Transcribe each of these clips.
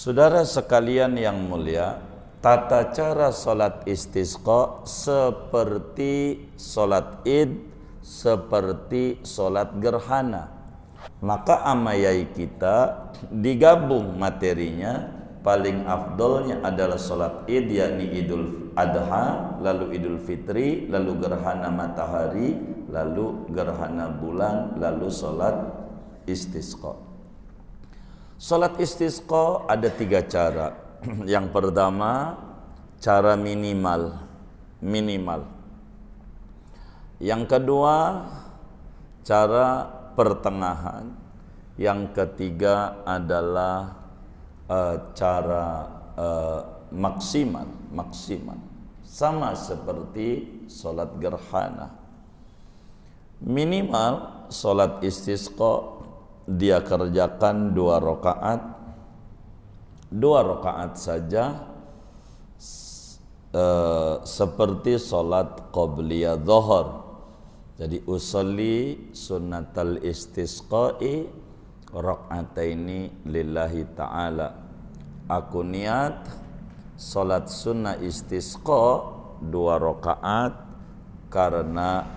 Saudara sekalian yang mulia, tata cara salat istisqa seperti salat Id, seperti salat gerhana. Maka amayai kita digabung materinya, paling afdolnya adalah salat Id, yakni Idul Adha, lalu Idul Fitri, lalu gerhana matahari, lalu gerhana bulan, lalu salat istisqa. Salat istisqa ada 3 cara. Yang pertama, cara minimal. Yang kedua, cara pertengahan. Yang ketiga adalah cara maksimal. Sama seperti salat gerhana. Minimal salat istisqa dia kerjakan 2 rakaat. 2 rakaat saja, seperti salat qabliyah dhuhr. Jadi usolli sunnatal istisqa'i raka'ataini lillahi ta'ala. Aku niat salat sunnah istisqa 2 rakaat karena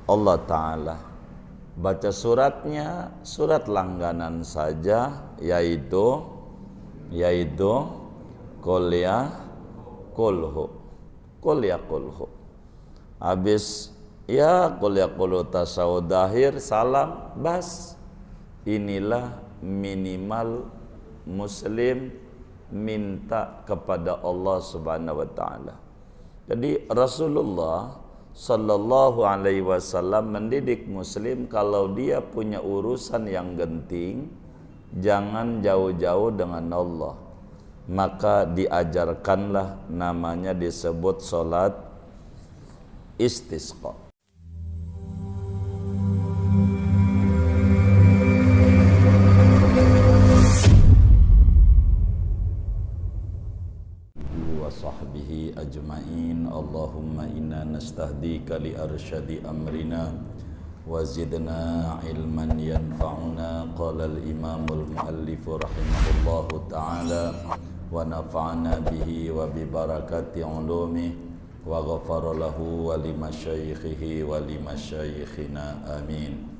Allah Ta'ala. Baca suratnya, surat langganan saja, yaitu Qul ya qulhu. Habis ya Qul ya qulhu tasawuf dahir, salam, bas. Inilah minimal muslim minta kepada Allah Subhanahu wa taala. Jadi Rasulullah Sallallahu alaihi wasallam mendidik muslim kalau dia punya urusan yang genting, jangan jauh-jauh dengan Allah. Maka diajarkanlah, namanya disebut salat istisqa. Sahbihi ajma'in. Allahumma inna nastahdika li arsyadi amrina wa zidna ilman yanfa'una. Qala al-imamul muallifu rahimahullahu ta'ala wa nafa'ana bihi wa bi barakati ulumih wa ghafara lahu wa li masyaikhihi wa li masyaikhina amin.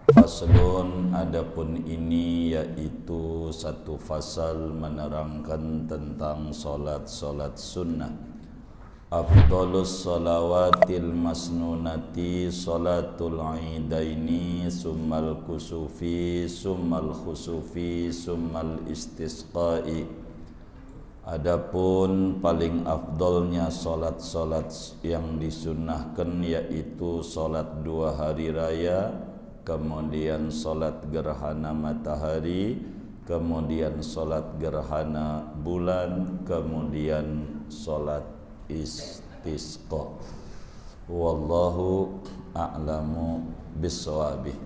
Faslun, adapun ini yaitu satu fasal menerangkan tentang solat sunnah. Afdhalus salawatil masnunati salatul idaini summal kusufi summal khusufi summal istisqai. Adapun paling afdolnya solat yang disunnahkan yaitu solat 2 hari raya, kemudian salat gerhana matahari, kemudian salat gerhana bulan, kemudian salat istisqa. Wallahu a'lamu bissawabih.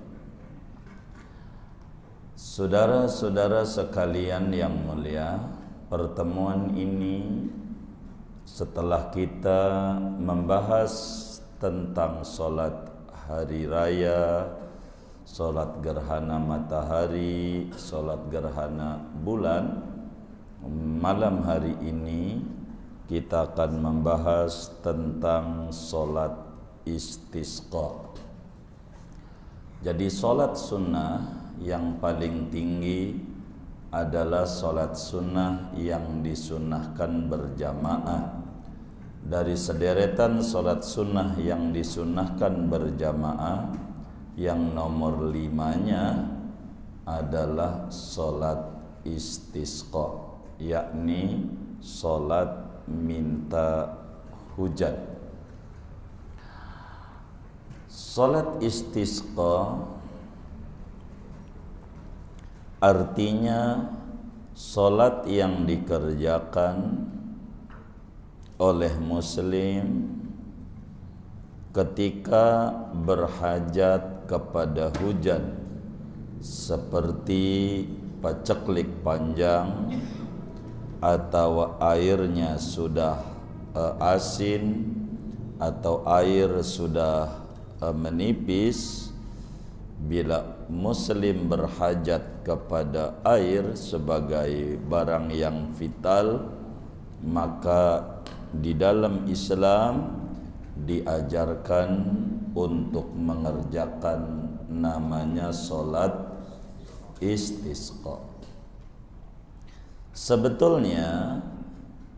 Saudara-saudara sekalian yang mulia, pertemuan ini setelah kita membahas tentang salat hari raya, salat gerhana matahari, salat gerhana bulan, malam hari ini kita akan membahas tentang salat istisqa. Jadi salat sunnah yang paling tinggi adalah salat sunnah yang disunnahkan berjamaah. Dari sederetan salat sunnah yang disunnahkan berjamaah, yang nomor 5-nya adalah salat istisqa, yakni salat minta hujan. Salat istisqa artinya salat yang dikerjakan oleh muslim ketika berhajat kepada hujan, seperti paceklik panjang atau airnya sudah asin atau air sudah menipis, bila muslim berhajat kepada air sebagai barang yang vital, maka di dalam Islam diajarkan untuk mengerjakan namanya solat istisqa. Sebetulnya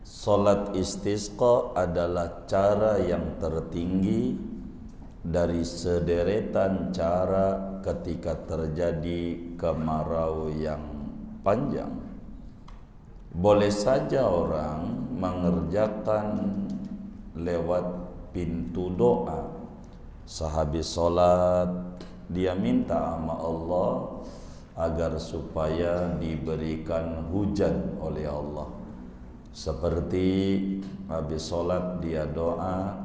solat istisqa adalah cara yang tertinggi dari sederetan cara ketika terjadi kemarau yang panjang. Boleh saja orang mengerjakan lewat pintu doa. Sehabis solat dia minta sama Allah agar supaya diberikan hujan oleh Allah. Seperti habis solat dia doa,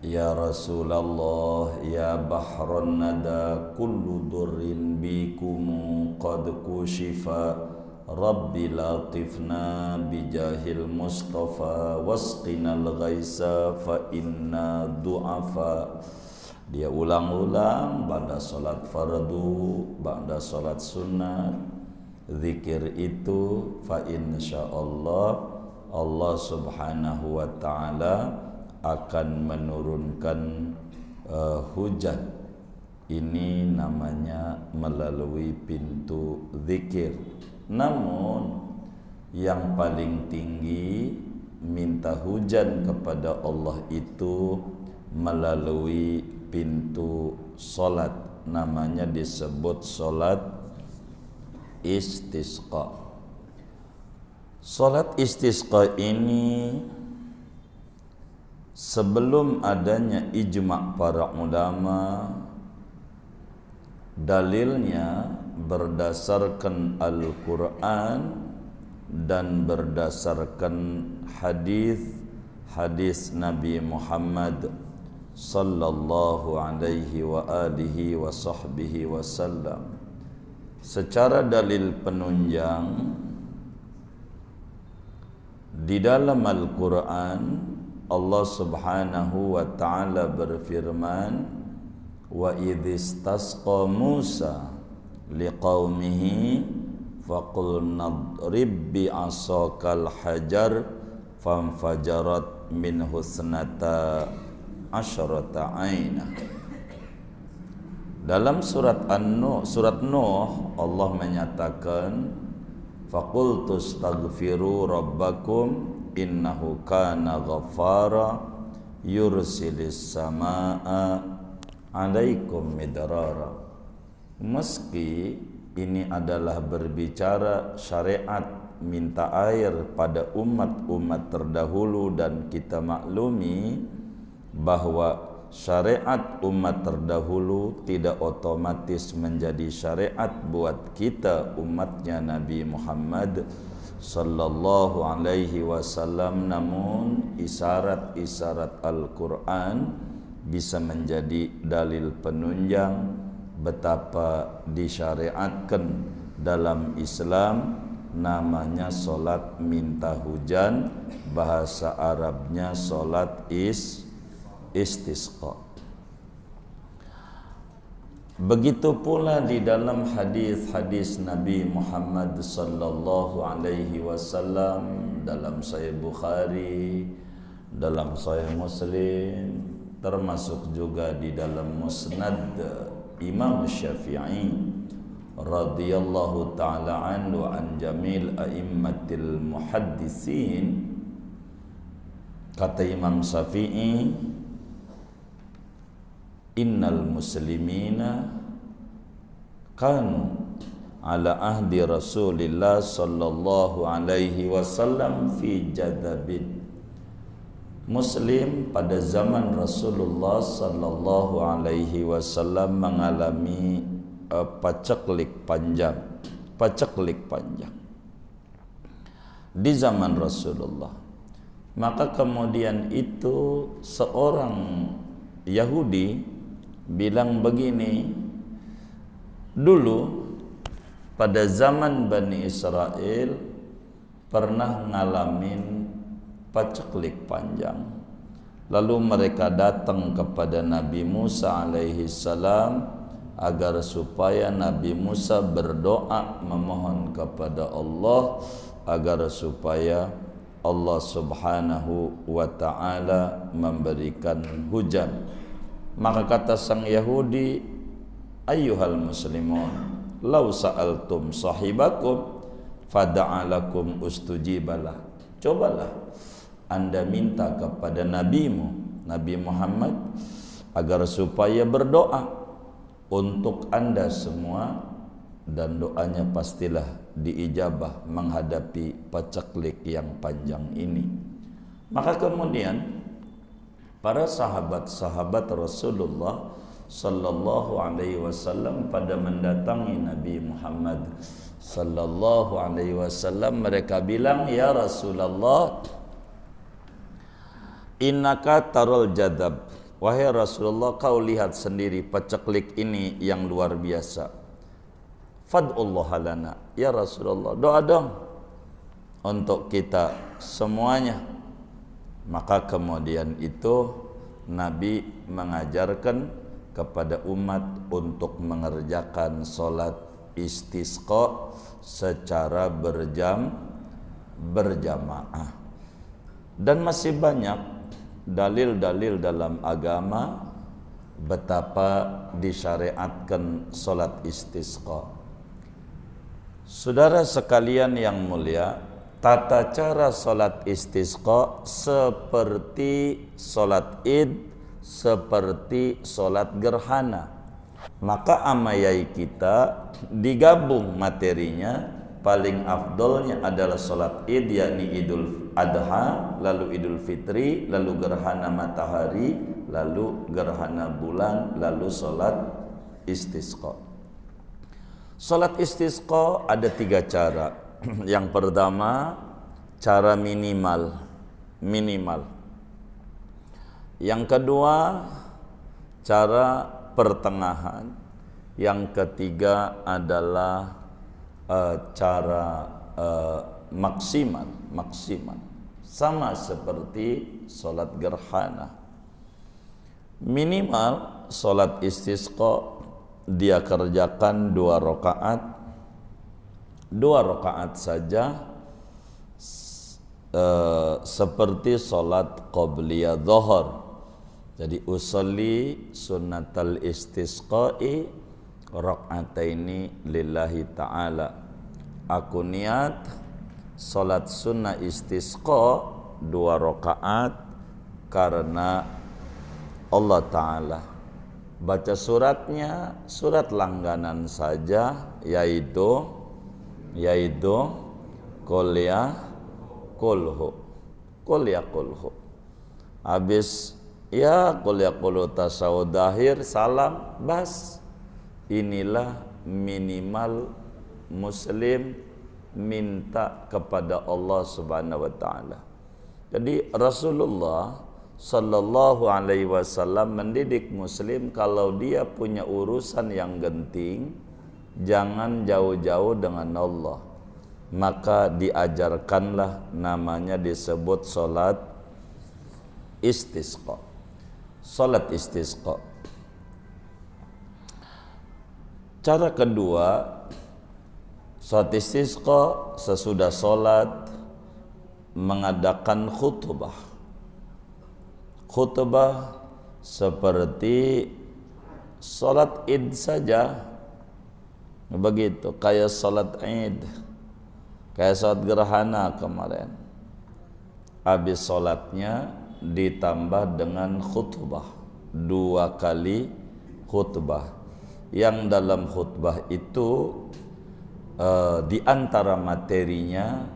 Ya Rasulullah, ya bahran nada, kullu durrin bikumu qad kushifa, Rabbi latifna bijahil Mustafa, wasqinal ghaisa fa inna du'afa. Dia ulang-ulang pada solat fardu, pada solat sunat. Zikir itu fa insyaallah Allah subhanahu wa ta'ala akan menurunkan hujan. Ini namanya melalui pintu zikir. Namun yang paling tinggi minta hujan kepada Allah itu melalui pintu solat. Namanya disebut solat istisqa. Solat istisqa ini sebelum adanya ijma' para ulama, dalilnya berdasarkan Al-Quran dan berdasarkan hadis Nabi Muhammad sallallahu alaihi wa alihi wa sahbihi wasallam. Secara dalil penunjang di dalam Al-Quran, Allah subhanahu wa ta'ala berfirman, wa idhistasqa Musa liqaumihi faqul nadrib bi'asakal hajar famfajarat min husnata asyrata aina. Dalam surat Nuh Allah menyatakan, faqultu astaghfiru rabbakum innahu kana ghaffara yursilis samaa alaikum midrara. Meski ini adalah berbicara syariat minta air pada umat-umat terdahulu, dan kita maklumi bahwa syariat umat terdahulu tidak otomatis menjadi syariat buat kita umatnya Nabi Muhammad sallallahu alaihi wasallam. Namun isyarat-isyarat Al-Quran bisa menjadi dalil penunjang betapa disyariatkan dalam Islam namanya solat minta hujan, bahasa Arabnya solat istisqa. Begitu pula di dalam hadis-hadis Nabi Muhammad sallallahu alaihi wasallam, dalam Sahih Bukhari, dalam Sahih Muslim, termasuk juga di dalam Musnad Imam Syafi'i radhiyallahu taala anhu an jamil a'immatil muhaddisin. Kata Imam Syafi'i, innal muslimina kanu ala ahdi Rasulillah sallallahu alaihi wasallam fi jadabin. Muslim pada zaman Rasulullah sallallahu alaihi wasallam mengalami paceklik panjang di zaman Rasulullah. Maka kemudian itu seorang Yahudi bilang begini, dulu pada zaman Bani Israel pernah ngalamin paceklik panjang. Lalu mereka datang kepada Nabi Musa alaihi salam agar supaya Nabi Musa berdoa memohon kepada Allah agar supaya Allah Subhanahu wa ta'ala memberikan hujan. Maka kata sang Yahudi, ayyuhal muslimun law sa'altum sahibakum fada'alakum ustujibalah. Cobalah Anda minta kepada nabimu, Nabi Muhammad, agar supaya berdoa untuk Anda semua, dan doanya pastilah diijabah menghadapi paceklik yang panjang ini. Maka kemudian para sahabat-sahabat Rasulullah sallallahu alaihi wasallam pada mendatangi Nabi Muhammad sallallahu alaihi wasallam, mereka bilang, ya Rasulullah, innaka tarul jadab. Wahai Rasulullah, kau lihat sendiri paceklik ini yang luar biasa. Fad'ullah lana. Ya Rasulullah, doa dong untuk kita semuanya. Maka kemudian itu Nabi mengajarkan kepada umat untuk mengerjakan solat istisqa secara berjamaah. Dan masih banyak dalil-dalil dalam agama betapa disyariatkan solat istisqa. Saudara sekalian yang mulia, tata cara solat istisqa seperti solat id, seperti solat gerhana. Maka amayai kita digabung materinya. Paling afdolnya adalah solat id, yakni idul adha, lalu idul fitri, lalu gerhana matahari, lalu gerhana bulan, lalu solat istisqa. Solat istisqa ada 3 cara. Yang pertama, cara minimal. Yang kedua, cara pertengahan. Yang ketiga adalah cara maksimal. Sama seperti solat gerhana. Minimal solat istisqa dia kerjakan 2 rakaat. 2 rakaat saja, seperti solat qabliyah dhuhr. Jadi usolli sunnatal istisqa'i raka'ataini lillahi ta'ala. Aku niat salat sunnah istisqa 2 rakaat karena Allah Ta'ala. Baca suratnya, surat langganan saja, yaitu Qul ya qulhu. Habis ya qul ya qulhu tasawuf dahir, salam, bas. Inilah minimal muslim minta kepada Allah Subhanahu wa taala. Jadi Rasulullah sallallahu alaihi wasallam mendidik muslim kalau dia punya urusan yang genting, jangan jauh-jauh dengan Allah. Maka diajarkanlah, namanya disebut salat istisqa. Salat istisqa. Cara kedua, salat istisqa sesudah salat mengadakan khutbah. Khutbah seperti salat id saja. Begitu, kayak salat id, kayak salat gerhana kemarin. Habis salatnya ditambah dengan khutbah, 2 kali khutbah. Yang dalam khutbah itu di antara materinya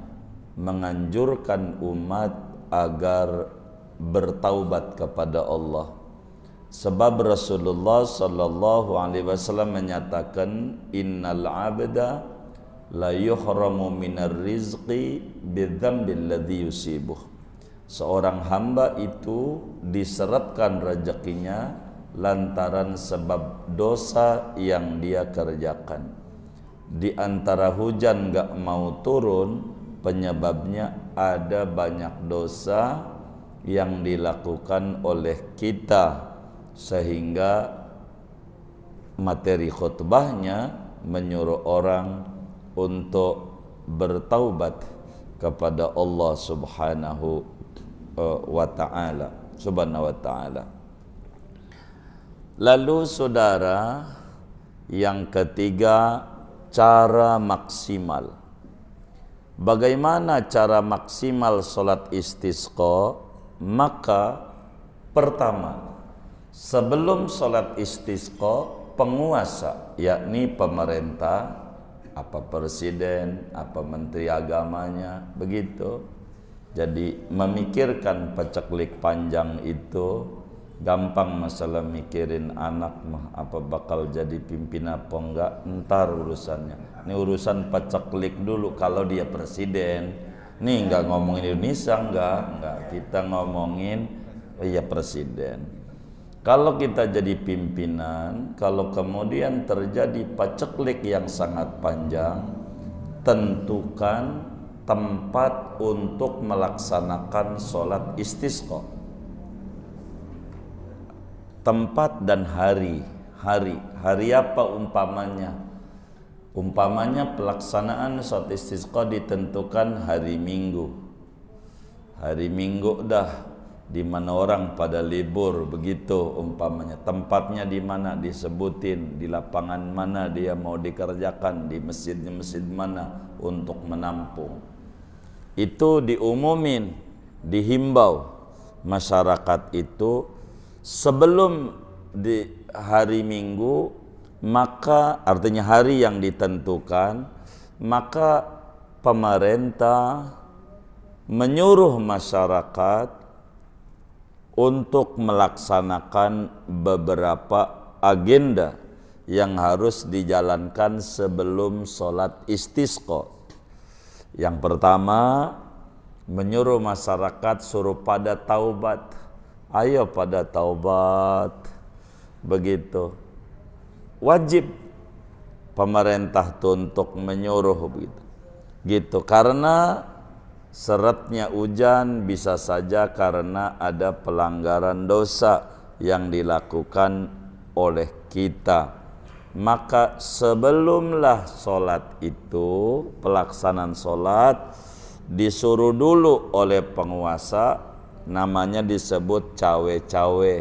menganjurkan umat agar bertaubat kepada Allah. Sebab Rasulullah sallallahu alaihi wasallam menyatakan, innal abda la yuhramu minar rizqi bidzambil ladzi yusibuh. Seorang hamba itu diseretkan rezekinya lantaran sebab dosa yang dia kerjakan. Di antara hujan gak mau turun, penyebabnya ada banyak dosa yang dilakukan oleh kita, sehingga materi khutbahnya menyuruh orang untuk bertaubat kepada Allah Subhanahu wa ta'ala. Lalu saudara, yang ketiga, cara maksimal. Bagaimana cara maksimal salat istisqa? Maka pertama, sebelum salat istisqa, penguasa, yakni pemerintah, apa presiden, apa menteri agamanya, begitu. Jadi memikirkan paceklik panjang itu gampang. Masalah mikirin anak mah apa bakal jadi pimpinan apa enggak, ntar urusannya. Ini urusan paceklik dulu kalau dia presiden. Nih enggak ngomongin Indonesia, enggak. Kita ngomongin ya presiden. Kalau kita jadi pimpinan, kalau kemudian terjadi paceklik yang sangat panjang, tentukan tempat untuk melaksanakan sholat istisqa. Tempat dan hari apa umpamanya? Umpamanya pelaksanaan sholat istisqa ditentukan hari Minggu. Hari Minggu dah, di mana orang pada libur, begitu umpamanya. Tempatnya di mana disebutin, di lapangan mana dia mau dikerjakan, di masjid mana untuk menampung. Itu diumumin, dihimbau masyarakat itu sebelum di hari Minggu, maka artinya hari yang ditentukan, maka pemerintah menyuruh masyarakat untuk melaksanakan beberapa agenda yang harus dijalankan sebelum sholat istisqa. Yang pertama, menyuruh masyarakat suruh pada taubat. Ayo pada taubat. Begitu. Wajib pemerintah untuk menyuruh begitu. Gitu. Karena seretnya hujan bisa saja karena ada pelanggaran dosa yang dilakukan oleh kita. Maka sebelumlah sholat itu, pelaksanaan sholat disuruh dulu oleh penguasa, namanya disebut cawe-cawe,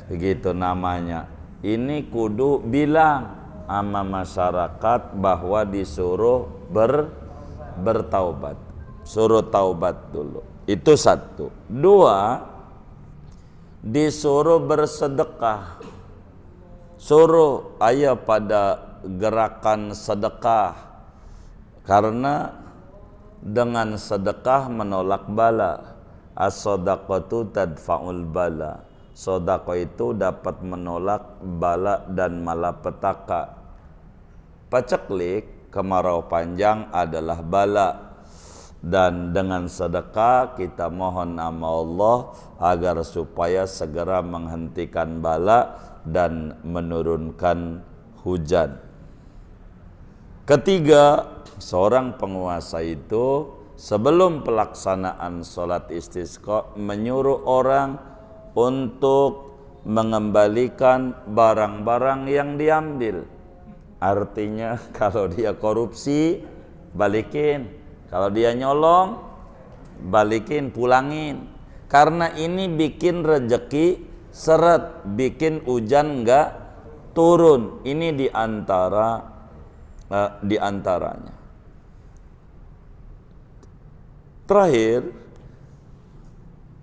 begitu namanya. Ini kudu bilang sama masyarakat bahwa disuruh bertaubat, suruh taubat dulu. Itu satu. Dua, disuruh bersedekah. Suruh ayo pada gerakan sedekah, karena dengan sedekah menolak bala. As-sadaqatu tadfa'ul bala. Sedekah itu dapat menolak bala dan malapetaka. Paceklik, kemarau panjang adalah bala. Dan dengan sedekah kita mohon nama Allah agar supaya segera menghentikan bala dan menurunkan hujan. Ketiga, seorang penguasa itu sebelum pelaksanaan sholat istisqa menyuruh orang untuk mengembalikan barang-barang yang diambil. Artinya kalau dia korupsi, balikin. Kalau dia nyolong, balikin, pulangin. Karena ini bikin rejeki seret, bikin hujan enggak turun. Ini diantaranya. Terakhir,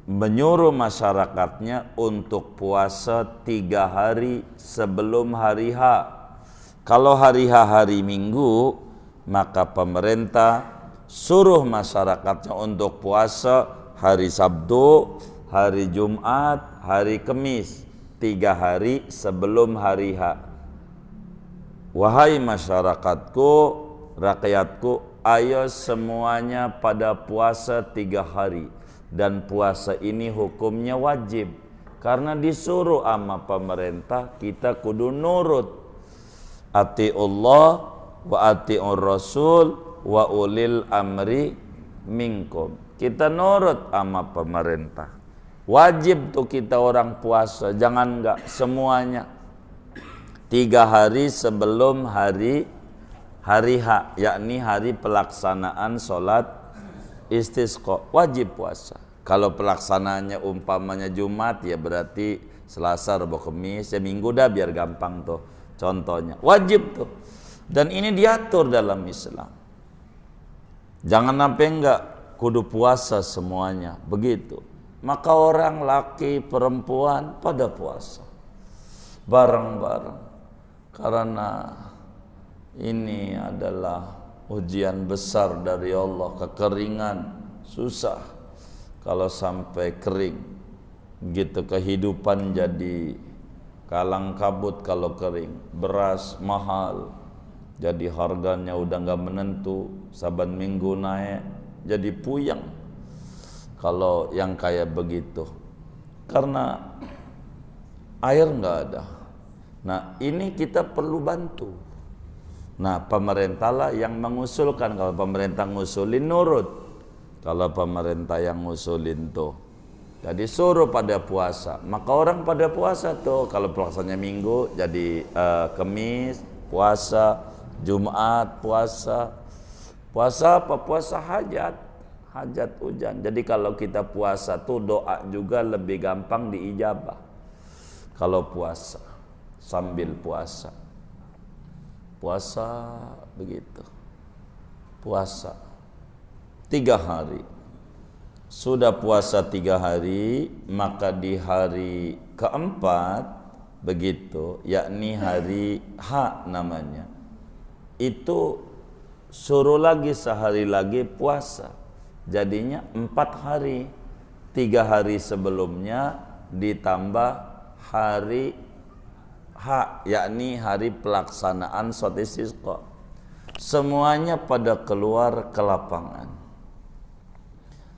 menyuruh masyarakatnya untuk puasa 3 hari sebelum hari H. Kalau hari H hari Minggu, maka pemerintah suruh masyarakatnya untuk puasa hari Sabtu, hari Jumat, hari Kamis, 3 hari sebelum hari H. Wahai masyarakatku, rakyatku, ayo semuanya pada puasa 3 hari. Dan puasa ini hukumnya wajib, karena disuruh sama pemerintah, kita kudu nurut. Atiullah wa atiur rasul wa ulil amri minkum. Kita nurut sama pemerintah. Wajib tuh kita orang puasa, jangan enggak semuanya. 3 hari sebelum hari H, yakni hari pelaksanaan sholat istisqa, wajib puasa. Kalau pelaksanaannya umpamanya Jumat, ya berarti Selasa, Rabu, Kamis, ya Minggu dah biar gampang tuh. Contohnya, wajib tuh. Dan ini diatur dalam Islam. Jangan sampai enggak kudu puasa semuanya, begitu. Maka orang laki perempuan pada puasa bareng-bareng, karena ini adalah ujian besar dari Allah. Kekeringan susah, kalau sampai kering gitu kehidupan jadi kalang kabut. Kalau kering, beras mahal, jadi harganya udah nggak menentu, saban minggu naik, jadi puyeng kalau yang kayak begitu, karena air nggak ada. Nah ini kita perlu bantu. Nah pemerintah lah yang mengusulkan. Kalau pemerintah ngusulin nurut, kalau pemerintah yang ngusulin tuh jadi suruh pada puasa, maka orang pada puasa tuh. Kalau pelaksananya Minggu jadi Kamis puasa, Jumat puasa. Puasa apa? Puasa hajat hujan. Jadi kalau kita puasa tuh doa juga lebih gampang diijabah. Kalau puasa sambil puasa begitu. Puasa 3 hari. Sudah puasa 3 hari, maka di hari keempat begitu, yakni hari H namanya, itu suruh lagi sehari lagi puasa. Jadinya 4 hari. 3 hari sebelumnya ditambah hari H, yakni hari pelaksanaan sholat istisqa. Semuanya pada keluar ke lapangan.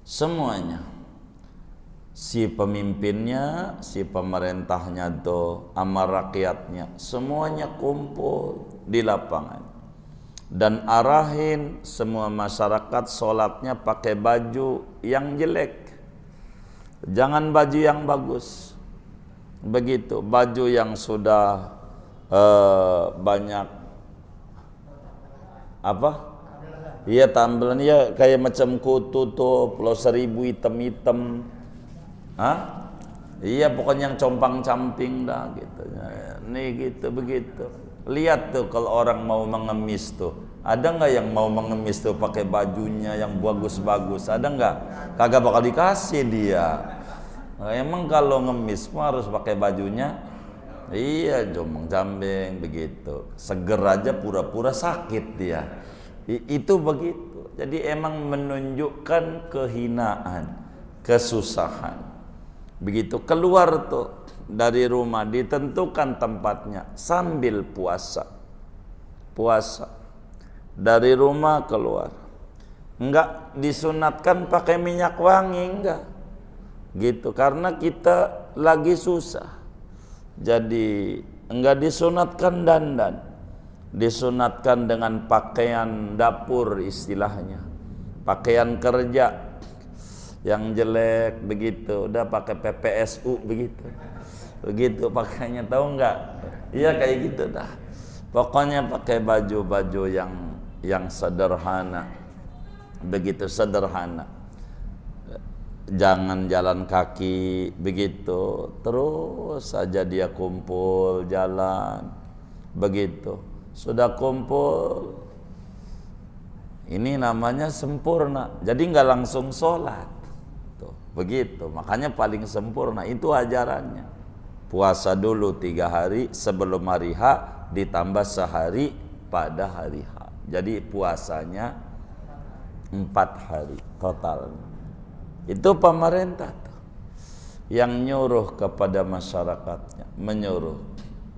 Semuanya. Si pemimpinnya, si pemerintahnya tuh, sama rakyatnya, semuanya kumpul di lapangan. Dan arahin semua masyarakat sholatnya pakai baju yang jelek, jangan baju yang bagus. Begitu, baju yang sudah banyak apa? Iya tambelan, ya kayak macam kutu tuh, pulau seribu hitam-hitam. Hah? Iya pokoknya yang compang-camping dah gitu. Nih gitu begitu. Lihat tuh kalau orang mau mengemis tuh, ada nggak yang mau mengemis tuh pakai bajunya yang bagus-bagus? Ada nggak? Kagak bakal dikasih dia. Nah, emang kalau ngemis mah harus pakai bajunya, iya jombang-jambing begitu. Seger aja pura-pura sakit dia. Itu begitu. Jadi emang menunjukkan kehinaan, kesusahan. Begitu keluar tuh dari rumah, ditentukan tempatnya sambil puasa. Dari rumah keluar, enggak disunatkan pakai minyak wangi, enggak gitu, karena kita lagi susah. Jadi enggak disunatkan dandan, disunatkan dengan pakaian dapur istilahnya, pakaian kerja yang jelek begitu, udah pakai PPSU begitu pakainya, tahu nggak? Iya kayak gitu dah. Pokoknya pakai baju-baju yang sederhana, begitu sederhana. Jangan jalan kaki begitu, terus saja dia kumpul jalan begitu. Sudah kumpul, ini namanya sempurna. Jadi nggak langsung sholat. Begitu, makanya paling sempurna itu ajarannya. Puasa dulu 3 hari sebelum hari H, ditambah sehari pada hari H. Jadi puasanya 4 hari total. Itu pemerintah tuh yang nyuruh kepada masyarakatnya, menyuruh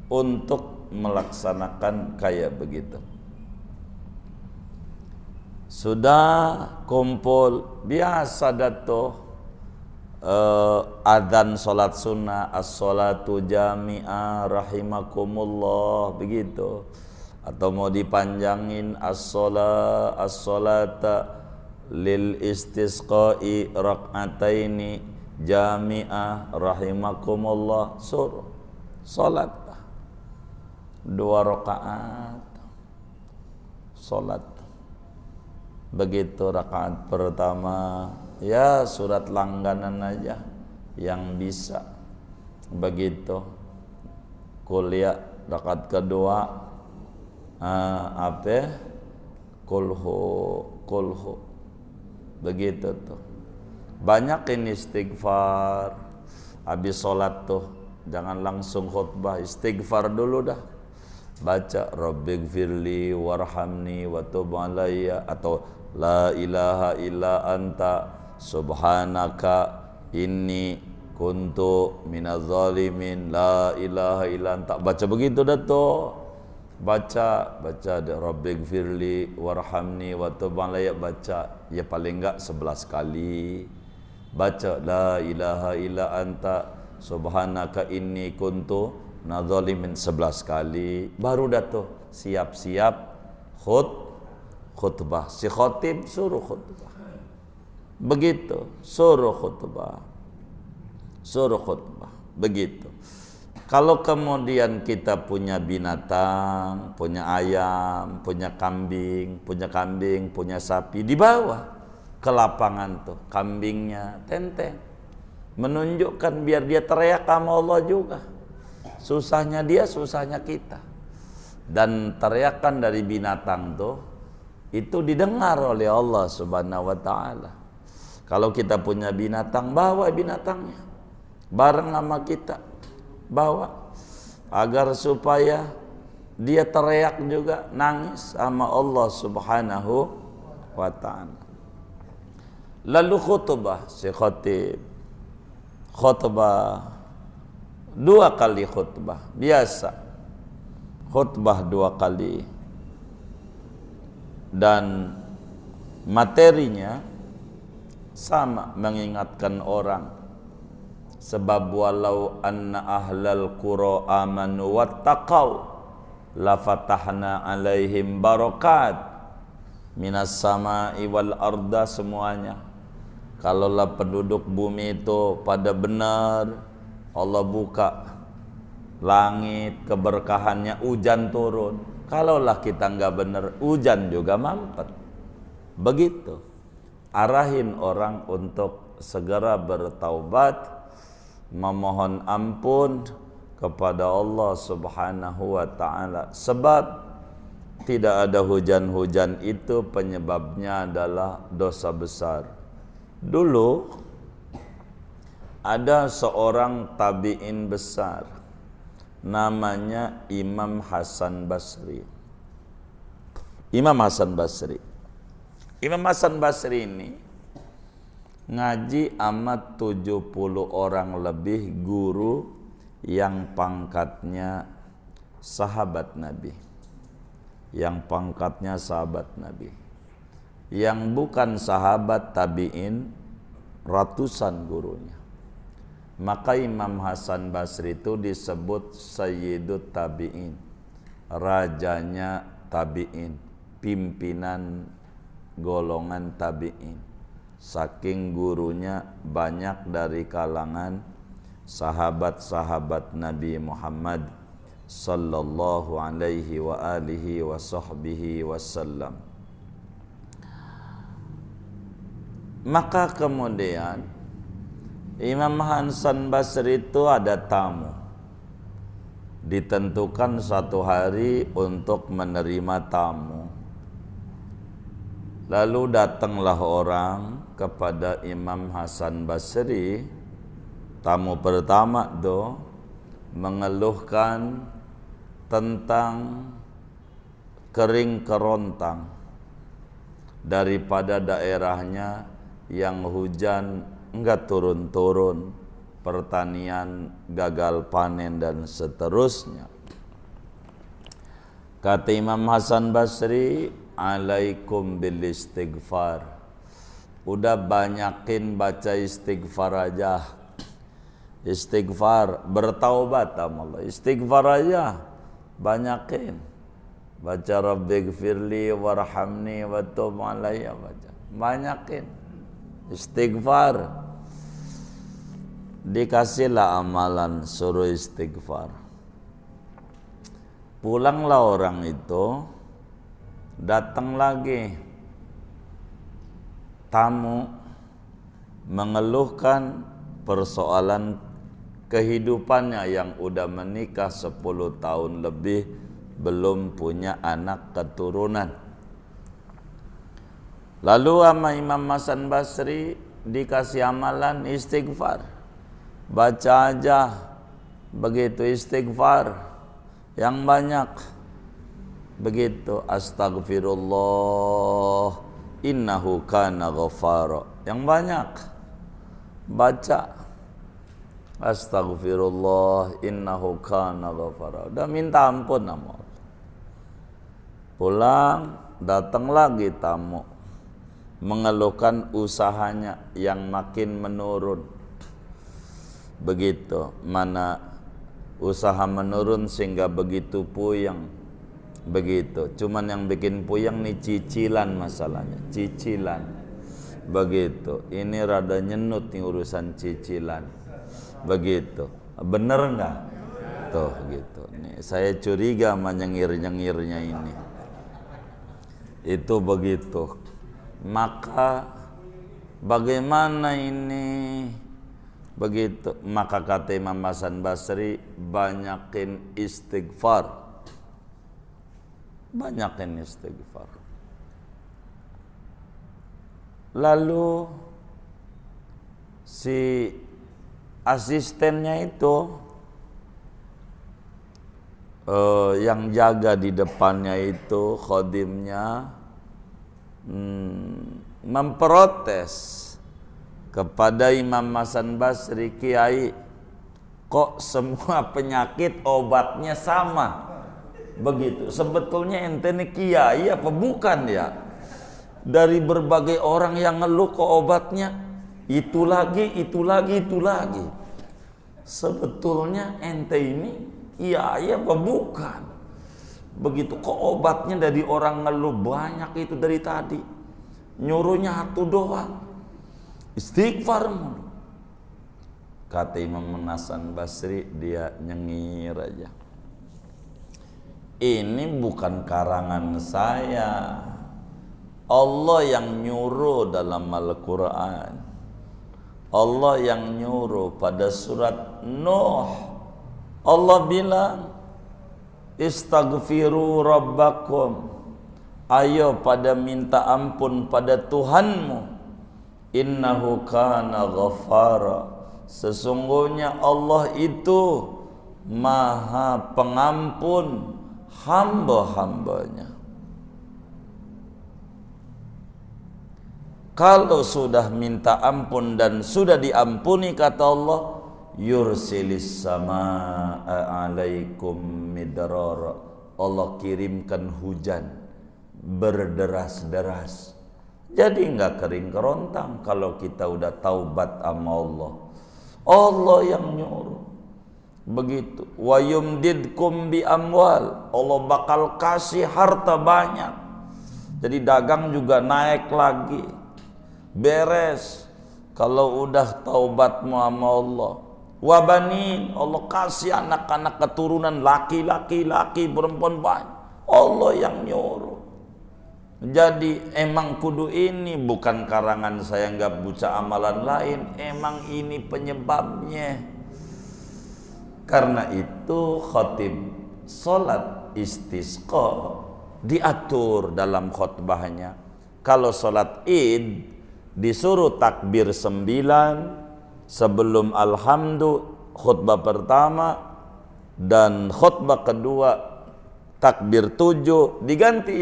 untuk melaksanakan kayak begitu. Sudah kumpul, biasa datuh adzan salat sunnah, as-salatu jami'ah rahimakumullah begitu, atau mau dipanjangin as-salata lil istisqa'i rak'ataini jami'ah rahimakumullah, suruh salat 2 rakaat salat. Begitu rakaat pertama ya surat langganan aja yang bisa. Begitu kuliah rakaat kedua kulhu. Begitu tuh. Banyakin istighfar. Habis sholat tuh jangan langsung khutbah, istighfar dulu dah. Baca Rabbighfirli warhamni wa tub alayya, atau la ilaha illa anta subhanaka inni kuntu minaz zalimin, la ilaha illa anta. Baca begitu dah tuh. Baca Rabbighfirli warhamni wa tub alayya, baca ya paling enggak 11 kali. Baca la ilaha illa anta subhanaka inni kuntu minadh-dhalimin 11 kali. Baru dah tuh siap-siap khutbah. Si khatib suruh khutbah. Begitu, suruh khutbah. Begitu. Kalau kemudian kita punya binatang, punya ayam, punya kambing, punya sapi, dibawa ke lapangan tuh kambingnya, tenteng, menunjukkan biar dia teriak sama Allah juga. Susahnya dia, susahnya kita. Dan teriakan dari binatang tuh itu didengar oleh Allah Subhanahu wa taala. Kalau kita punya binatang, bawa binatangnya bareng sama kita, bawa agar supaya dia teriak juga, nangis sama Allah Subhanahu wa taala. Lalu khutbah, si khatib khutbah 2 kali khutbah, biasa khutbah 2 kali, dan materinya sama, mengingatkan orang. Sebab walau anna ahlal qura amanu wattaqau la fatahna alaihim barakat minas sama'i wal arda, semuanya. Kalaulah penduduk bumi itu pada benar, Allah buka langit, keberkahannya, hujan turun. Kalaulah kita enggak benar, hujan juga mampet. Begitu. Arahin orang untuk segera bertaubat, memohon ampun kepada Allah Subhanahu wa taala. Sebab tidak ada hujan-hujan itu penyebabnya adalah dosa besar. Dulu ada seorang tabi'in besar namanya Imam Hasan Basri. Imam Hasan Basri ini ngaji amat 70 orang lebih guru yang pangkatnya sahabat Nabi. Yang bukan sahabat tabi'in ratusan gurunya. Maka Imam Hasan Basri itu disebut Sayyidut Tabi'in, rajanya tabi'in, pimpinan golongan tabi'in. Saking gurunya banyak dari kalangan sahabat-sahabat Nabi Muhammad sallallahu alaihi wa alihi wa sahbihi wasallam. Maka kemudian Imam Hasan Basri itu ada tamu. Ditentukan suatu hari untuk menerima tamu. Lalu datanglah orang kepada Imam Hasan Basri. Tamu pertama itu mengeluhkan tentang kering kerontang daripada daerahnya yang hujan enggak turun-turun, pertanian gagal panen dan seterusnya. Kata Imam Hasan Basri, alaikum bil istighfar. Udah banyakin baca istighfar aja. Istighfar, bertaubat sama Allah. Istighfar aja, banyakin. Baca Rabbighfirli warhamni wa tub alayya, baca. Banyakin istighfar. dikasihlah amalan suruh istighfar. Pulanglah orang itu, datang lagi tamu mengeluhkan persoalan kehidupannya yang udah menikah 10 tahun lebih belum punya anak keturunan. Lalu sama Imam Hasan Basri dikasih amalan istighfar. Baca aja begitu istighfar yang banyak. Begitu astagfirullah innahu kana ghafara. Yang banyak baca astagfirullah innahu kana ghafara. Udah minta ampun sama Allah. Pulang, datang lagi tamu mengeluhkan usahanya yang makin menurun. Begitu, mana usaha menurun sehingga begitu puyeng. Begitu, cuman yang bikin puyeng nih cicilan masalahnya, cicilan. Begitu, ini rada nyenut nih urusan cicilan. Begitu, bener nggak? Tuh gitu, nih saya curiga sama nyengir-nyengirnya ini. Itu begitu. Maka bagaimana ini? Begitu, maka kata Imam Hasan Basri, banyakin istighfar. Banyakin istighfar. Lalu si asistennya itu yang jaga di depannya itu khadimnya memprotes kepada Imam Hasan Basri, Kiai, kok semua penyakit obatnya sama? Begitu. Sebetulnya ente ini kiai apa bukan ya? Dari berbagai orang yang ngeluh kok obatnya itu lagi, itu lagi, itu lagi. Sebetulnya ente ini kiai apa bukan? Begitu. Kok obatnya dari orang ngeluh banyak itu dari tadi? Nyuruhnya satu doang, istighfar mulu. Kata Imam Hasan Basri, dia nyengir aja. Ini bukan karangan saya. Allah yang nyuruh dalam Al-Quran. Allah yang nyuruh pada surat Nuh. Allah bilang, istaghfiru rabbakum. Ayo pada minta ampun pada Tuhanmu. Innahu kana ghafara. Sesungguhnya Allah itu Maha Pengampun hamba-hambanya. Kalau sudah minta ampun dan sudah diampuni, kata Allah, yursilis samaa'a alaikum midrara. Allah kirimkan hujan berderas-deras. Jadi enggak kering kerontang kalau kita udah taubat sama Allah. Allah yang nyuruh. Begitu. Wa yumdidkum bi amwal. Allah bakal kasih harta banyak. Jadi dagang juga naik lagi. Beres kalau udah taubatmu sama Allah. Wa banin, Allah kasih anak-anak keturunan laki-laki, perempuan banyak. Allah yang nyuruh. Jadi emang kudu ini, bukan karangan saya, nggak baca amalan lain. Emang ini penyebabnya. Karena itu khatib salat istisqa diatur dalam khutbahnya. Kalau salat Id disuruh takbir 9 sebelum alhamdulillah khutbah pertama, dan khutbah kedua takbir 7, diganti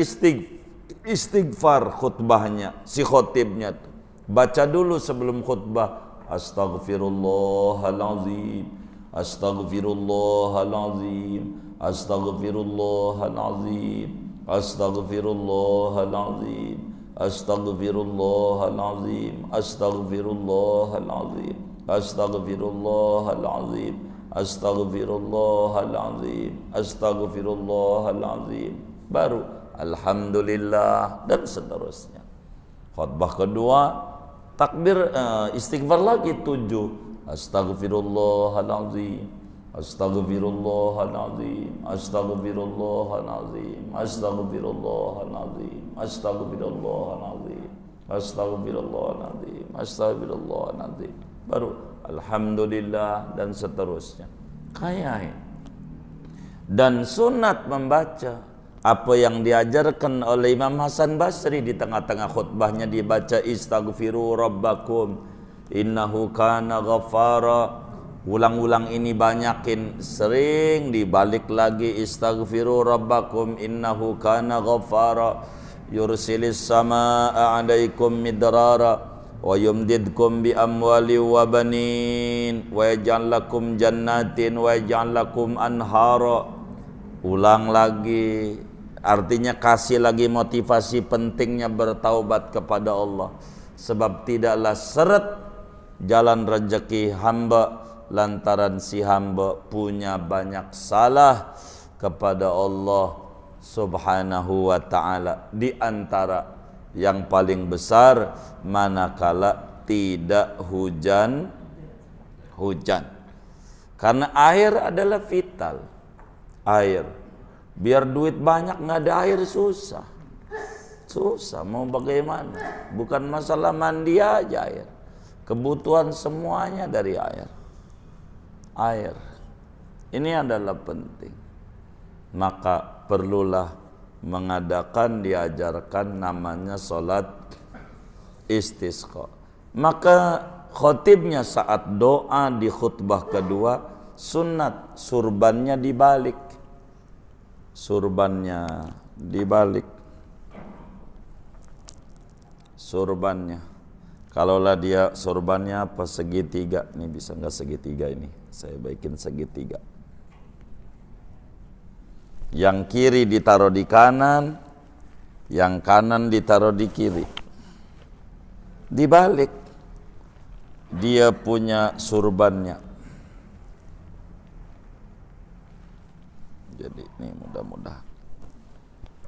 istighfar khutbahnya, si khotibnya tuh. Baca dulu sebelum khutbah, astaghfirullahalazim, astaghfirullahalazim, astaghfirullahalazim, astaghfirullahalazim, astaghfirullahalazim, astaghfirullahalazim, astaghfirullahalazim, astaghfirullahalazim, astaghfirullahalazim, baru alhamdulillah, dan seterusnya. Khutbah kedua takbir istighfar lagi 7, Astaghfirullahalazim, astaghfirullahalazim, astaghfirullahalazim, astaghfirullahalazim, astaghfirullahalazim, astaghfirullahalazim, astaghfirullahalazim. Baru alhamdulillah dan seterusnya. Kayak dan sunat membaca apa yang diajarkan oleh Imam Hasan Basri di tengah-tengah khutbahnya, dibaca istaghfiru rabbakum innahu kana ghaffara. Ulang-ulang ini banyakin, sering dibalik lagi, istaghfiru rabbakum innahu kana ghaffara yursilis samaa 'alaikum midrara wa yumdidkum bi amwali wa banin wa yaj'al lakum jannatin wa yaj'al lakum anhara. Ulang lagi, artinya kasih lagi motivasi pentingnya bertaubat kepada Allah, sebab tidaklah seret jalan rezeki hamba lantaran si hamba punya banyak salah kepada Allah Subhanahu wa ta'ala. Di antara yang paling besar manakala tidak hujan. Karena air adalah vital. Air, biar duit banyak nggak ada air susah. Mau bagaimana? Bukan masalah mandi aja air. Kebutuhan semuanya dari air. Air ini adalah penting. Maka perlulah mengadakan, diajarkan namanya salat istisqa. Maka khotibnya saat doa di khutbah kedua sunat surbannya dibalik. Surbannya kalaulah dia surbannya apa, segitiga. Ini bisa nggak segitiga ini? Saya baikin segitiga. Yang kiri ditaruh di kanan, yang kanan ditaruh di kiri. Dibalik. Dia punya surbannya. Jadi ini mudah-mudahan.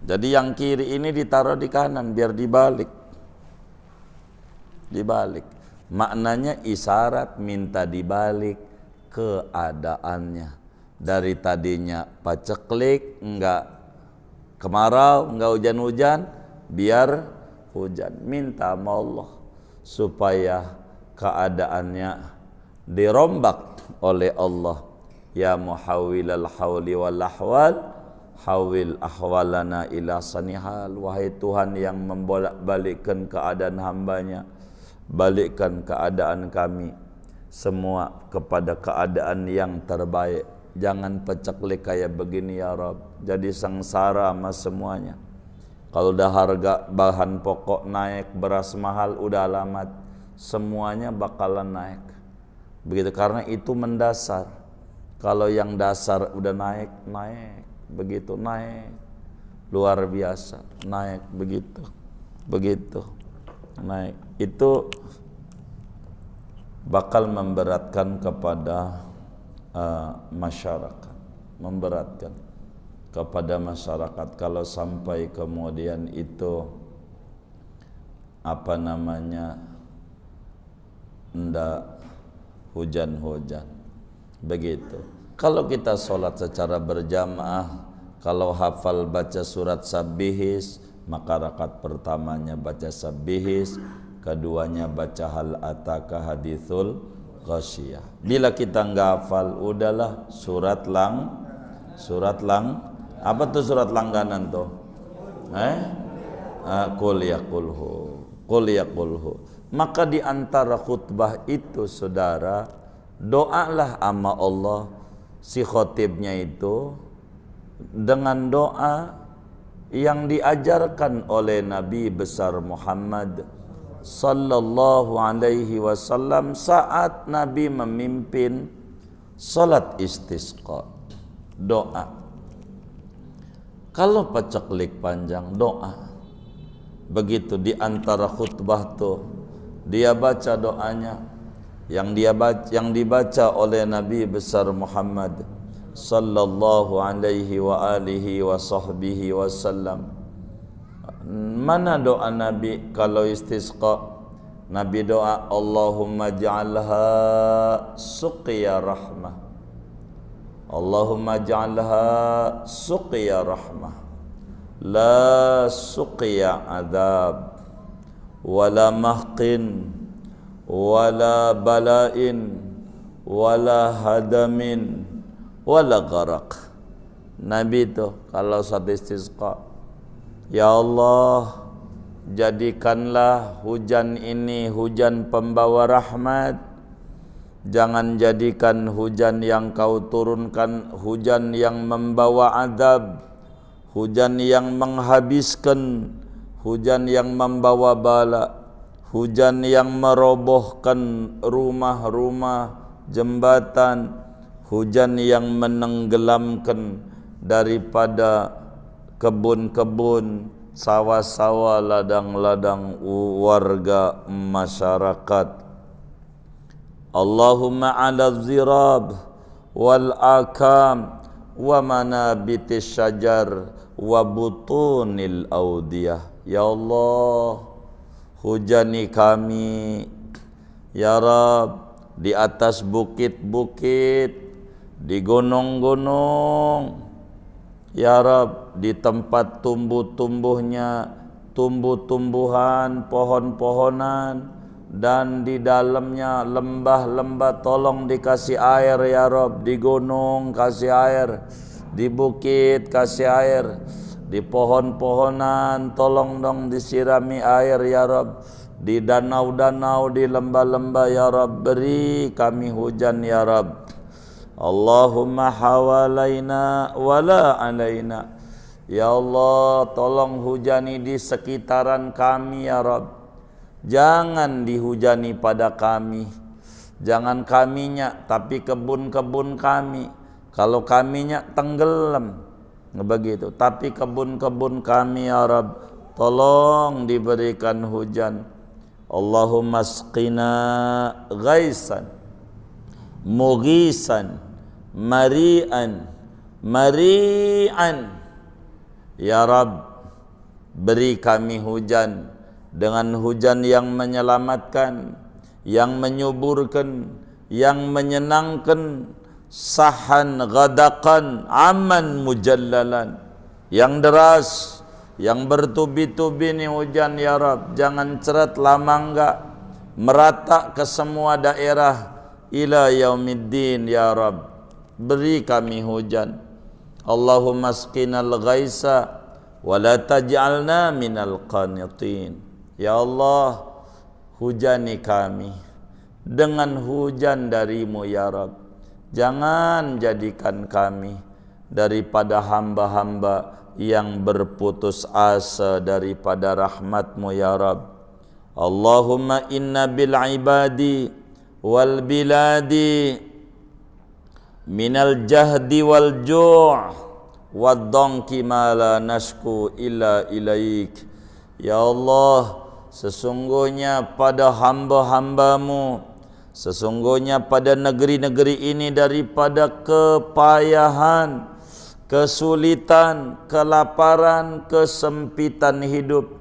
Jadi yang kiri ini ditaruh di kanan biar dibalik. Maknanya isyarat minta dibalik keadaannya. Dari tadinya paceklik, enggak kemarau, enggak hujan-hujan, biar hujan. Minta sama Allah supaya keadaannya dirombak oleh Allah. Ya muhawwilal hawli wal ahwal, hawil ahwalana ila sanihal. Wahai Tuhan yang membolak-balikkan keadaan hambanya, balikkan keadaan kami semua kepada keadaan yang terbaik. Jangan peceklik kayak begini ya Rabb. Jadi sengsara sama semuanya. Kalau udah harga bahan pokok naik, beras mahal, udah alamat, semuanya bakalan naik. Begitu, karena itu mendasar. Kalau yang dasar udah naik, begitu naik, luar biasa, naik begitu, naik. Itu bakal memberatkan kepada masyarakat, memberatkan kepada masyarakat kalau sampai kemudian itu ndak hujan-hujan begitu. Kalau kita sholat secara berjamaah, kalau hafal baca surat Sabbihis, maka rakaat pertamanya baca Sabbihis, keduanya baca hal ataka hadithul ghasyiyah. Bila kita enggak hafal, udahlah surat lang. Apa tuh surat langganan tuh? Qul yaqulhu. Maka di antara khutbah itu saudara, doalah sama Allah si khotibnya itu dengan doa yang diajarkan oleh Nabi besar Muhammad sallallahu alaihi wasallam saat Nabi memimpin salat istisqa. Doa. Kalau paceklik panjang, doa. Begitu di antara khutbah tuh dia baca doanya yang dibaca oleh Nabi besar Muhammad sallallahu alaihi wa alihi wa sahbihi wasallam. Mana doa Nabi kalau istisqa? Nabi doa, Allahumma ja'alha suqiya rahmah. Allahumma ja'alha suqiya rahmah. La suqiya adab. Wala mahqin. Wala bala'in. Wala hadamin. Wala gharaq. Nabi itu kalau saat istisqa, ya Allah, jadikanlah hujan ini hujan pembawa rahmat. Jangan jadikan hujan yang kau turunkan hujan yang membawa azab, hujan yang menghabiskan, hujan yang membawa bala, hujan yang merobohkan rumah-rumah, jembatan, hujan yang menenggelamkan daripada kebun-kebun, sawah-sawah, ladang-ladang warga masyarakat. Allahumma ala zirab wal akam wa manabitis syajar wa butunil audiyah. Ya Allah, hujani kami ya Rab di atas bukit-bukit, di gunung-gunung, ya Rab, di tempat tumbuh-tumbuhnya tumbuh-tumbuhan, pohon-pohonan, dan di dalamnya lembah-lembah, tolong dikasih air ya Rab. Di gunung kasih air, di bukit kasih air, di pohon-pohonan tolong dong disirami air ya Rab. Di danau-danau, di lembah-lembah ya Rab, beri kami hujan ya Rab. Allahumma hawalaina wala alaina. Ya Allah, tolong hujani di sekitaran kami ya Rabb. Jangan dihujani pada kami. Jangan kaminya, tapi kebun-kebun kami. Kalau kaminya tenggelam, begitu. Tapi kebun-kebun kami ya Rabb, tolong diberikan hujan. Allahumma asqina ghaisan mughisan mari'an ya Rabb, beri kami hujan dengan hujan yang menyelamatkan, yang menyuburkan, yang menyenangkan, sahan ghadaqan aman mujallalan, yang deras, yang bertubi-tubi nih hujan ya Rabb. Jangan ceret lama enggak, merata ke semua daerah ila yaumiddin ya Rabb. Beri kami hujan. Allahumma asqinal ghaisa wa la taj'alna minal qanitin. Ya Allah, hujani kami dengan hujan darimu ya Rabb. Jangan jadikan kami daripada hamba-hamba yang berputus asa daripada rahmatmu ya Rabb. Allahumma inna bil ibadi wal biladi minal jahdi wal ju' wad dhanki ma la nashku illa ilaik. Ya Allah, sesungguhnya pada hamba-hambamu, sesungguhnya pada negeri-negeri ini daripada kepayahan, kesulitan, kelaparan, kesempitan hidup,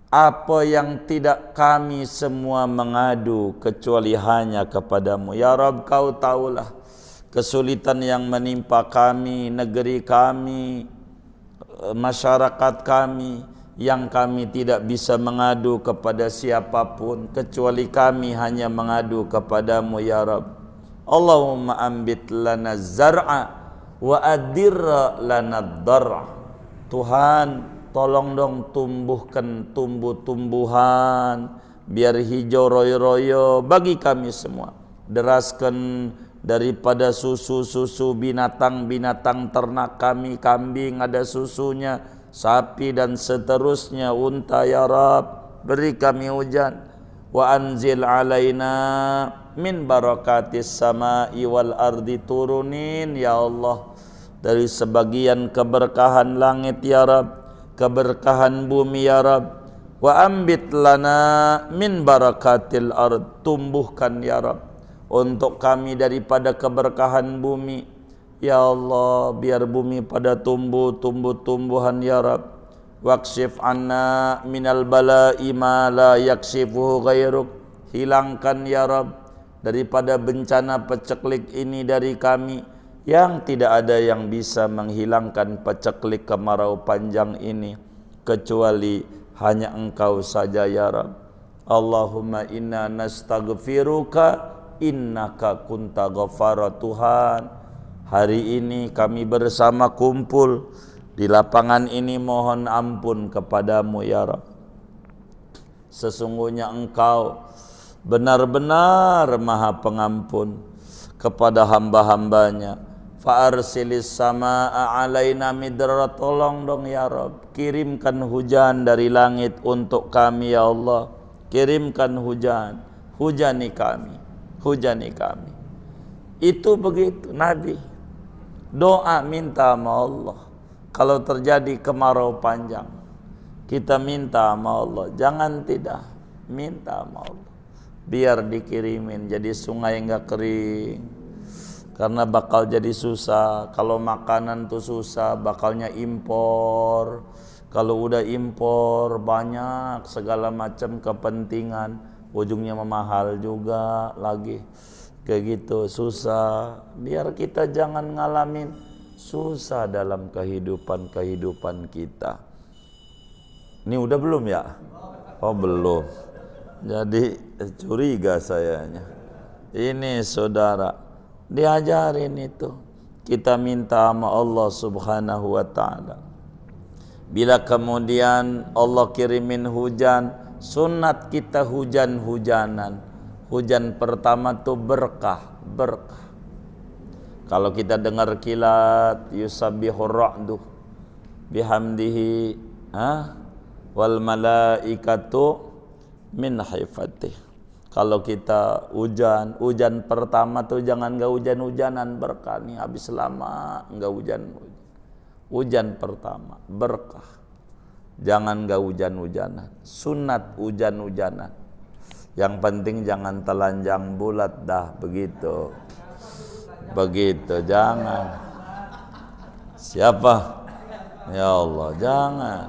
apa yang tidak kami semua mengadu kecuali hanya kepadamu. Ya Rabb, kau tahulah kesulitan yang menimpa kami, negeri kami, masyarakat kami, yang kami tidak bisa mengadu kepada siapapun kecuali kami hanya mengadu kepadamu ya Rabb. Allahumma ambit lana zar'a wa adirra lana dar'a. Tuhan, tolong dong tumbuhkan tumbuh-tumbuhan biar hijau royo-royo bagi kami semua. Deraskan daripada susu-susu binatang-binatang ternak kami, kambing ada susunya, sapi dan seterusnya, unta ya Rabb. Beri kami hujan. Wa anzil alaina min barakatis sama'i wal ardi, turunin ya Allah dari sebagian keberkahan langit ya Rabb, keberkahan bumi ya Rabb. Wa ambit lana min barakatil ard, tumbuhkan ya Rabb untuk kami daripada keberkahan bumi ya Allah, biar bumi pada tumbuh-tumbuhan ya Rabb. Waqshif anna minal bala'i ma la yakshifuhu ghairuk. Hilangkan ya Rabb daripada bencana peceklik ini dari kami, yang tidak ada yang bisa menghilangkan peceklik kemarau panjang ini kecuali hanya Engkau saja ya Rabb. Allahumma inna nastaghfiruka innaka kunta ghafara. Tuhan, hari ini kami bersama kumpul di lapangan ini mohon ampun kepadamu ya Rabb. Sesungguhnya Engkau benar-benar maha pengampun kepada hamba-hambanya. Fa'arsilis sama'a alaina midrar. Tolong dong ya Rabb, kirimkan hujan dari langit untuk kami ya Allah. Kirimkan hujan, hujani kami, hujani kami. Itu begitu Nabi doa minta sama Allah. Kalau terjadi kemarau panjang, kita minta sama Allah, jangan tidak minta sama Allah, biar dikirimin jadi sungai enggak kering. Karena bakal jadi susah. Kalau makanan tuh susah, bakalnya impor. Kalau udah impor banyak segala macam kepentingan, ujungnya mahal juga lagi. Kayak gitu susah. Biar kita jangan ngalamin susah dalam kehidupan kita. Ini udah belum ya? Oh belum. Jadi curiga sayanya. Ini saudara, diajarin itu. Kita minta sama Allah Subhanahu wa ta'ala. Bila kemudian Allah kirimin hujan, sunat kita hujan-hujanan. Hujan pertama tuh berkah, berkah. Kalau kita dengar kilat, yusabbihur ra'du bihamdihi wal malaikatu min haifatih. Kalau kita hujan pertama tuh jangan enggak hujan-hujanan, berkah nih, habis lama enggak hujan. Hujan pertama berkah. Jangan enggak hujan-hujanan. Sunat hujan-hujanan. Yang penting jangan telanjang bulat dah, begitu. Begitu, jangan. Siapa? Ya Allah, jangan.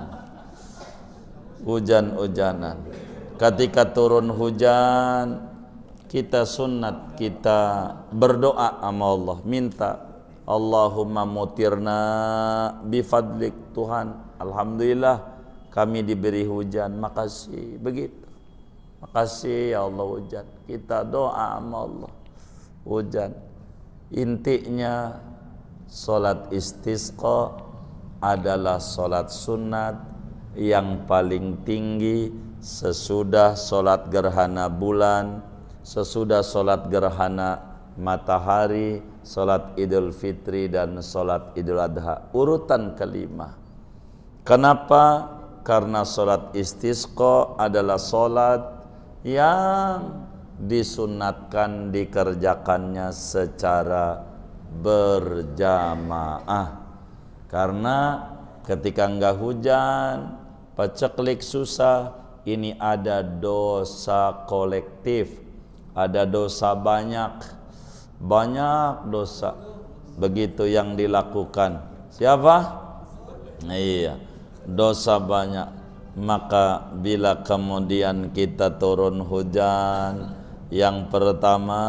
Hujan-hujanan. Ketika turun hujan, kita sunat, kita berdoa sama Allah, minta Allahumma mutirna bifadlik. Tuhan, alhamdulillah kami diberi hujan, makasih. Begitu, makasih ya Allah hujan. Kita doa sama Allah, hujan. Intinya solat istisqa adalah solat sunat yang paling tinggi sesudah solat gerhana bulan, sesudah solat gerhana matahari, solat Idul Fitri dan solat Idul Adha, urutan kelima. Kenapa? Karena solat istisqa adalah solat yang disunatkan dikerjakannya secara berjamaah. Karena ketika enggak hujan, paceklik susah, ini ada dosa kolektif, ada dosa banyak dosa begitu yang dilakukan. Siapa? Iya, dosa banyak. Maka bila kemudian kita turun hujan, yang pertama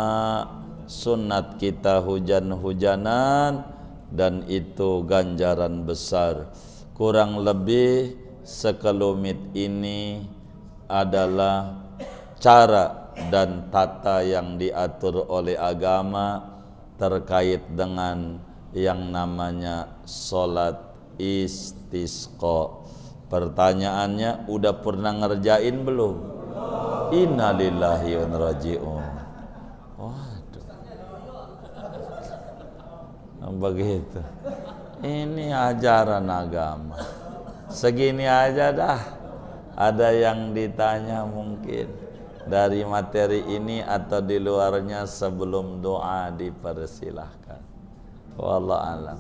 sunat kita hujan-hujanan, dan itu ganjaran besar. Kurang lebih sekelumit ini adalah cara dan tata yang diatur oleh agama terkait dengan yang namanya solat istisqa. Pertanyaannya, udah pernah ngerjain belum? Innalillahi wa inna raji'un. Waduh, begitu. Ini ajaran agama. Segini aja dah. Ada yang ditanya mungkin dari materi ini atau di luarnya, sebelum doa dipersilahkan. Wallahu a'lam.